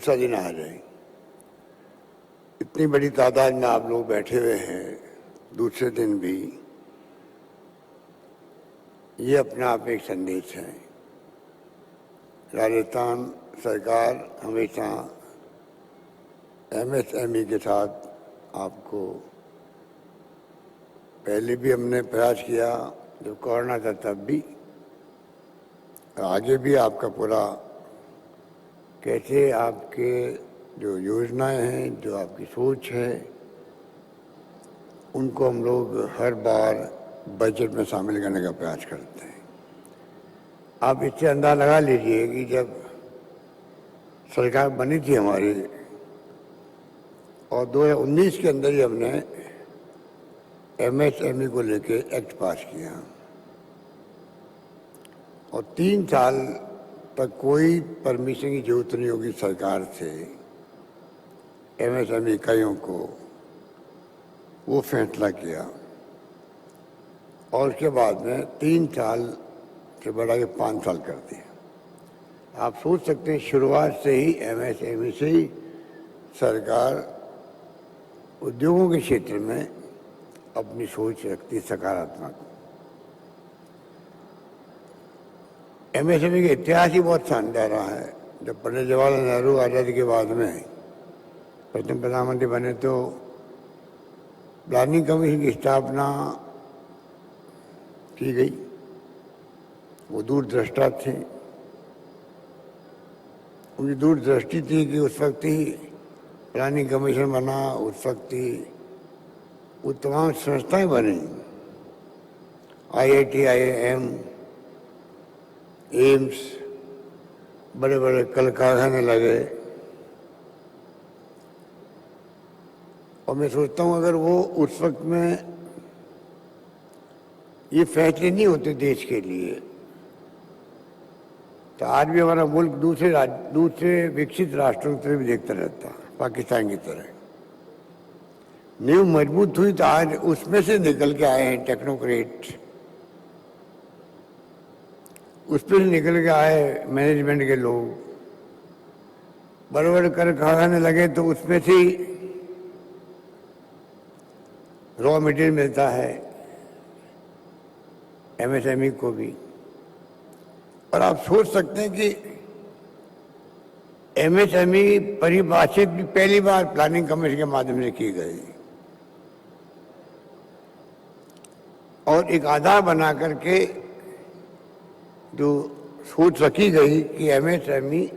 दूसरा दिन आ जाए। इतनी बड़ी तादाद में आप लोग बैठे हुए हैं दूसरे दिन भी, ये अपने आप में एक संदेश है। राजस्थान सरकार हमेशा एमएसएमई के साथ आपको, पहले भी हमने प्रयास किया जब कोरोना था तब भी, आगे भी आपका पूरा कैसे आपके जो योजनाएं हैं, जो आपकी सोच है, उनको हम लोग हर बार बजट में शामिल करने का प्रयास करते हैं। आप इससे अंदाजा लगा लीजिए कि जब सरकार बनी थी हमारी और 2019 के अंदर ही हमने एमएसएमई को लेके एक्ट पास किया और 3 साल तक कोई परमिशन की जरूरत नहीं होगी सरकार से एमएसएमई इकाइयों को, वो फैसला किया और उसके बाद में 3 साल से बढ़ा के 5 साल कर दिया। आप सोच सकते हैं शुरुआत से ही एमएसएमई से ही सरकार उद्योगों के क्षेत्र में अपनी सोच रखती सकारात्मक। एमएसएमई का इतिहास ही बहुत शानदार रहा है। जब पंडित जवाहरलाल नेहरू आज़ादी के बाद में प्रथम प्रधानमंत्री बने तो प्लानिंग कमीशन की स्थापना की गई। वो दूरदृष्टा थे, उनकी दूरदृष्टि थी कि उस वक्त ही प्लानिंग कमीशन बना, उस वक्त ही वो तमाम संस्थाएं बनी, आईआईटी, आईआईएम, एम्स, बड़े बड़े कल कारखाने लगे। और मैं सोचता हूँ अगर वो उस वक्त में ये फैसले नहीं होते देश के लिए तो आज भी हमारा मुल्क दूसरे विकसित राष्ट्रों की तरफ देखता रहता, पाकिस्तान की तरह। नींव मजबूत हुई तो आज उसमें से निकल के आए हैं टेक्नोक्रेट, उसमें से निकल के आए मैनेजमेंट के लोग, बड़े बड़े कारखाने लगे तो उसमें से रॉ मटेरियल मिलता है एमएसएमई को भी। और आप सोच सकते हैं कि एमएसएमई परिभाषित भी पहली बार प्लानिंग कमीशन के माध्यम से की गई और एक आधार बना करके जो सोच रखी गई कि एमएसएमई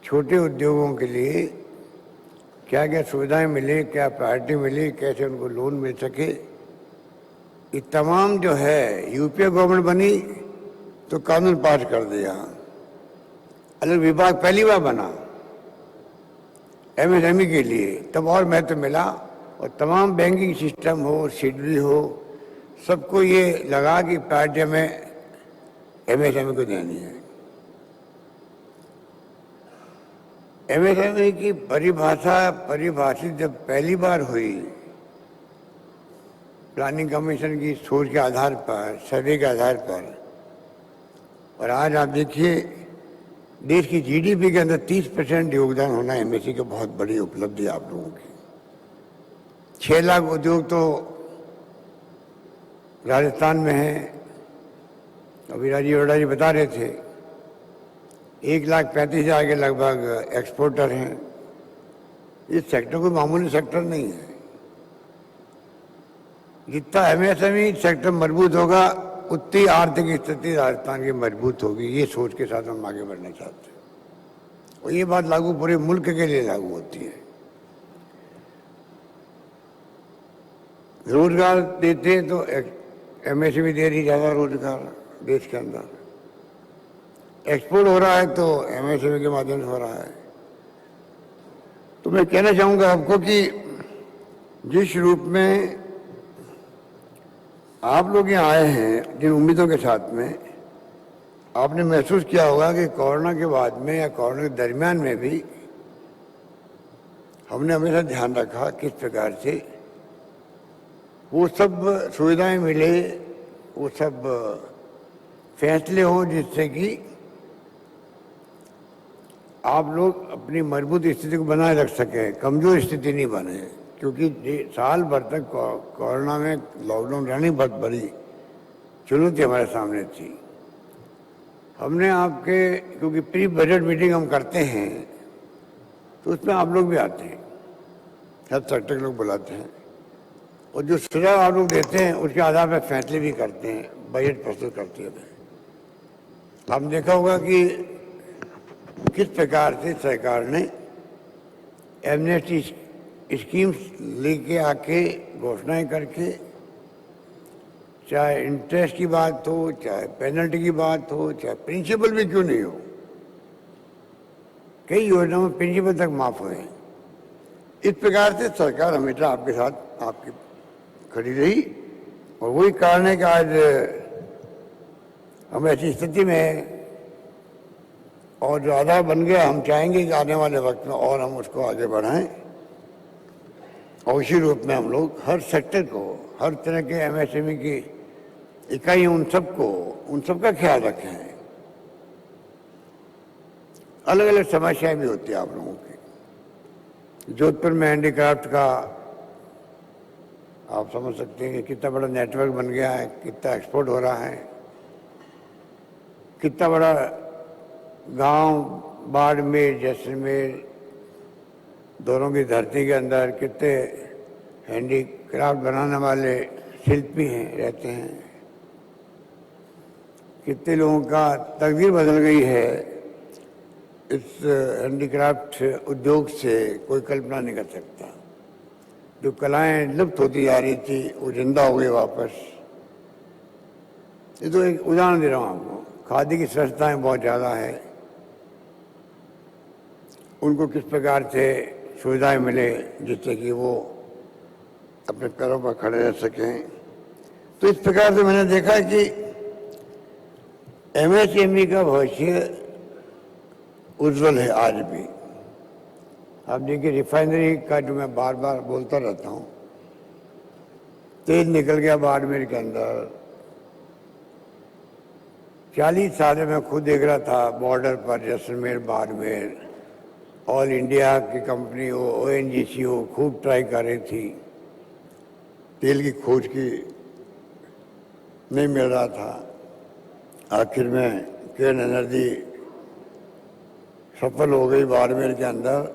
छोटे उद्योगों के लिए क्या क्या सुविधाएं मिले, क्या प्रायोरिटी मिले, कैसे उनको लोन मिल सके, ये तमाम जो है यूपीए गवर्नमेंट बनी तो कानून पास कर दिया। अलग विभाग पहली बार बना एमएसएमई के लिए, तब और महत्व मिला और तमाम बैंकिंग सिस्टम हो, शेड्यूल हो, सबको ये लगा कि प्रायोरिटी में एमएसएमई को देनी है। एमएसएमई की परिभाषित जब पहली बार हुई प्लानिंग कमीशन की सोच के आधार पर, सर्वे के आधार पर, और आज आप देखिए देश की जीडीपी के अंदर 30% योगदान होना एमएसएमई की बहुत बड़ी उपलब्धि आप लोगों की। 6 लाख उद्योग तो राजस्थान में है, अभी राजीव अरोड़ा जी बता रहे थे 1,35,000 के लगभग एक्सपोर्टर हैं। इस सेक्टर कोई मामूली सेक्टर नहीं है। जितना एमएसएमई सेक्टर मजबूत होगा उतनी आर्थिक स्थिति राजस्थान की मजबूत होगी। ये सोच के साथ हम आगे बढ़ना चाहते हैं और ये बात लागू पूरे मुल्क के लिए लागू होती है। रोजगार देते हैं तो एमएसएमई दे रही ज़्यादा रोजगार देश के अंदर। एक्सपोर्ट हो रहा है तो एमएसएमई के माध्यम से हो रहा है। तो मैं कहना चाहूँगा आपको कि जिस रूप में आप लोग यहाँ आए हैं, जिन उम्मीदों के साथ में, आपने महसूस किया होगा कि कोरोना के बाद में या कोरोना के दरमियान में भी हमने हमेशा ध्यान रखा किस प्रकार से वो सब सुविधाएं मिले, वो सब फैसले हों जिससे कि आप लोग अपनी मजबूत स्थिति को बनाए रख सकें, कमजोर स्थिति नहीं बने, क्योंकि साल भर तक कोरोना में लॉकडाउन रहनी बहुत बड़ी चुनौती हमारे सामने थी। हमने आपके, क्योंकि प्री बजट मीटिंग हम करते हैं तो उसमें आप लोग भी आते हैं, हर सेक्टर के लोग बुलाते हैं, और जो सुझाव आप लोग देते हैं उसके आधार पर फैसले भी करते हैं, बजट प्रस्तुत करते हैं। आपने देखा होगा कि किस प्रकार से सरकार ने एमनेस्टी स्कीम्स लेके आके घोषणाएं करके, चाहे इंटरेस्ट की बात हो, चाहे पेनल्टी की बात हो, चाहे प्रिंसिपल भी क्यों नहीं हो, कई योजनाओं में प्रिंसिपल तक माफ हुए। इस प्रकार से सरकार हमेशा आपके साथ आपकी खड़ी रही, और वही कारण है कि आज हम ऐसी स्थिति में और जो आधार बन गया, हम चाहेंगे कि आने वाले वक्त में और हम उसको आगे बढ़ाएं, और इसी रूप में हम लोग हर सेक्टर को, हर तरह के एमएसएमई की इकाई, उन सबका ख्याल रखें। अलग अलग समस्याएं भी होती है आप लोगों की। जोधपुर में हैंडीक्राफ्ट का आप समझ सकते हैं कि कितना बड़ा नेटवर्क बन गया है, कितना एक्सपोर्ट हो रहा है, कितना बड़ा गांव बाड़मेर जैसलमेर दोनों की धरती के अंदर कितने हैंडीक्राफ्ट बनाने वाले शिल्पी हैं, रहते हैं, कितने लोगों का तकदीर बदल गई है इस हैंडीक्राफ्ट उद्योग से, कोई कल्पना नहीं कर सकता। जो कलाएं लुप्त होती जा रही थी वो जिंदा हो गई वापस। ये तो एक उदाहरण दे रहा हूँ आपको। खादी की स्वच्छताएं बहुत ज़्यादा है, उनको किस प्रकार से सुविधाएं मिले जिससे कि वो अपने पैरों पर खड़े रह सकें। तो इस प्रकार से मैंने देखा कि एमएसएमई का भविष्य उज्जवल है आज भी। आप देखिए रिफाइनरी का, जो मैं बार बार बोलता रहता हूँ, तेल निकल गया बाड़मेर के अंदर। 40 साल में मैं खुद देख रहा था बॉर्डर पर जैसलमेर बाड़मेर, ऑल इंडिया की कंपनी हो, ओएनजीसी हो, खूब ट्राई कर रही थी, तेल की खोज की, नहीं मिल रहा था। आखिर में केन एनर्जी सफल हो गई बाड़मेर के अंदर।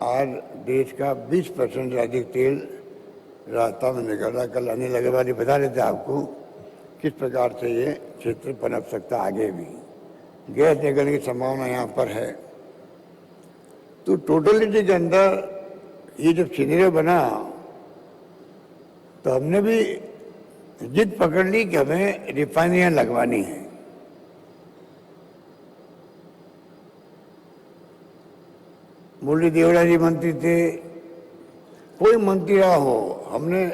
आज देश का 20% से अधिक तेल रास्ता में निकल रहा। कल अनिल अग्रवाल बता रहे थे आपको किस प्रकार से ये क्षेत्र पनप सकता आगे भी। गैस निकलने की संभावना यहाँ पर है। तो टोटलिटी के अंदर ये जब सिनेरियो बना तो हमने भी जिद पकड़ ली कि हमें रिफाइनरियां लगवानी है। मुरली देवड़ा जी मंत्री थे, कोई मंत्री रहा हो, हमने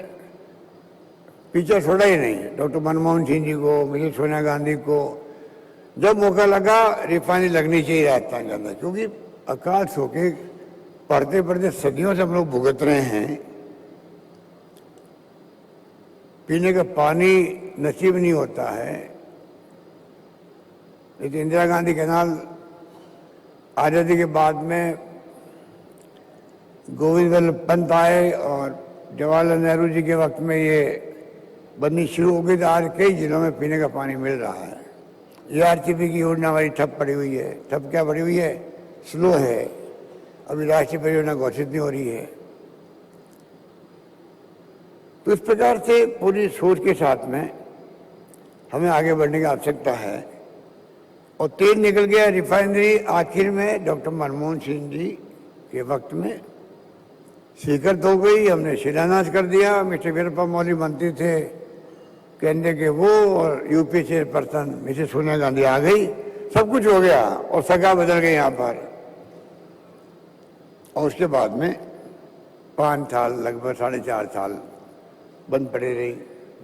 पीछे छोड़ा ही नहीं। डॉक्टर मनमोहन सिंह जी को, मिसेस सोनिया गांधी को, जब मौका लगा रिफाइनरी लगनी चाहिए राजस्थान के अंदर, क्योंकि अकाल सोके पढ़ते पढ़ते सदियों से हम लोग भुगत रहे हैं। पीने का पानी नसीब नहीं होता है। लेकिन इंदिरा गांधी कैनाल आज़ादी के बाद में गोविंद वल्लभ पंत आए और जवाहरलाल नेहरू जी के वक्त में ये बननी शुरू हो गई। तो आज कई जिलों में पीने का पानी मिल रहा है। एआरसीपी की योजना हमारी ठप पड़ी हुई है। ठप क्या पड़ी हुई है? स्लो है, अभी राष्ट्रीय परियोजना घोषित नहीं हो रही है। तो इस प्रकार से पूरी सोच के साथ में हमें आगे बढ़ने की आवश्यकता है। और तेल निकल गया रिफाइनरी आखिर में डॉक्टर मनमोहन सिंह जी के वक्त में स्वीकृत हो गई। हमने शिलान्यास कर दिया। मिस्टर वीरप्पा मोइली मंत्री थे केंद्र के वो, और UP chairperson Mrs Sonia Gandhi आ गई। सब कुछ हो गया और सरकार बदल गई यहाँ पर। और उसके बाद में 5 साल, लगभग 4.5 साल बंद पड़ी रही।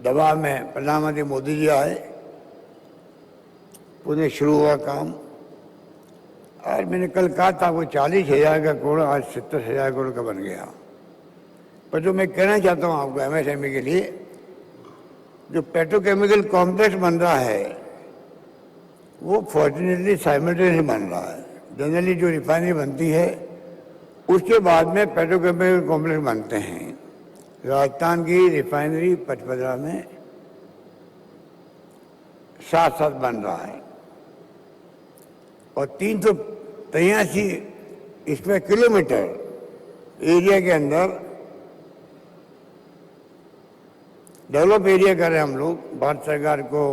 दबाव में प्रधानमंत्री मोदी जी आए, पुनः शुरू हुआ काम। और मैंने कल कहा था वो 40,000 का करोड़ आज 70,000 करोड़ का बन गया। पर जो मैं कहना चाहता हूँ आपको एमएसएमई के लिए, जो पेट्रोकेमिकल कॉम्प्लेक्स बन रहा है वो फॉर्चुनेटली साइमल्टेनियसली बन रहा है। जनरली जो रिफाइनरी बनती है उसके बाद में पेट्रोकेमिकल कॉम्प्लेक्स बनते हैं। राजस्थान की रिफाइनरी पचपदरा में साथ साथ बन रहा है और 383 इसमें किलोमीटर एरिया के अंदर डेवलप एरिया कर रहे हैं हम लोग। भारत सरकार को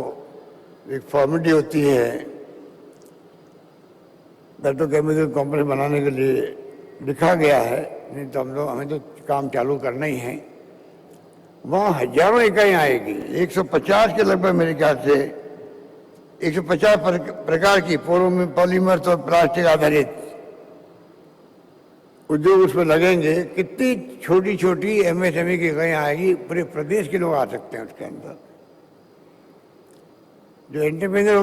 एक फॉर्मेलिटी होती है पेट्रोकेमिकल कॉम्प्लेक्स बनाने के लिए, लिखा गया है, नहीं तो हमें तो काम चालू करना ही है। वहाँ हजारों इकाई आएगी, 150 के लगभग मेरे ख्याल से 150 प्रकार की पॉलीमर और प्लास्टिक आधारित उद्योग उसमें लगेंगे। कितनी छोटी छोटी एमएसएमई की इकाइयाँ आएगी, पूरे प्रदेश के लोग आ सकते हैं उसके अंदर। जो एंटरप्रेन्योर